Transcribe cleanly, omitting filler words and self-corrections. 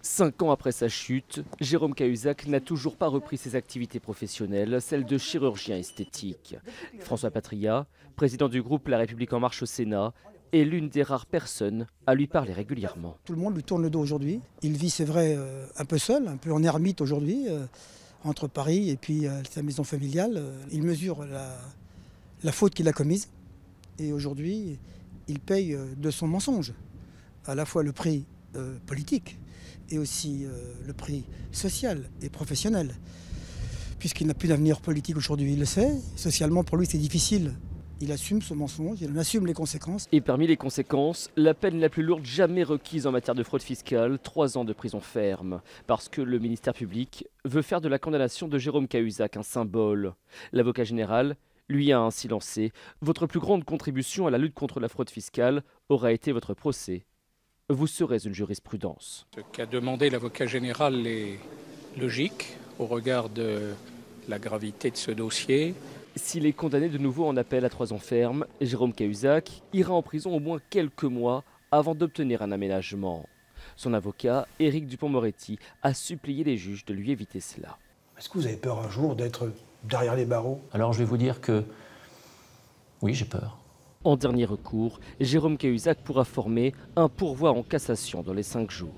5 ans après sa chute, Jérôme Cahuzac n'a toujours pas repris ses activités professionnelles, celles de chirurgien esthétique. François Patriat, président du groupe La République En Marche au Sénat, est l'une des rares personnes à lui parler régulièrement. Tout le monde lui tourne le dos aujourd'hui. Il vit, c'est vrai, un peu seul, un peu en ermite aujourd'hui, entre Paris et puis sa maison familiale. Il mesure la faute qu'il a commise et aujourd'hui, il paye de son mensonge à la fois le prix politique et aussi le prix social et professionnel. Puisqu'il n'a plus d'avenir politique aujourd'hui, il le sait. Socialement, pour lui, c'est difficile. Il assume son mensonge, il en assume les conséquences. Et parmi les conséquences, la peine la plus lourde jamais requise en matière de fraude fiscale, 3 ans de prison ferme. Parce que le ministère public veut faire de la condamnation de Jérôme Cahuzac un symbole. L'avocat général lui a ainsi lancé « Votre plus grande contribution à la lutte contre la fraude fiscale aura été votre procès. Vous serez une jurisprudence. » Ce qu'a demandé l'avocat général est logique au regard de la gravité de ce dossier. S'il est condamné de nouveau en appel à 3 ans ferme, Jérôme Cahuzac ira en prison au moins quelques mois avant d'obtenir un aménagement. Son avocat, Éric Dupond-Moretti, a supplié les juges de lui éviter cela. Est-ce que vous avez peur un jour d'être derrière les barreaux? Alors je vais vous dire que oui, j'ai peur. En dernier recours, Jérôme Cahuzac pourra former un pourvoi en cassation dans les 5 jours.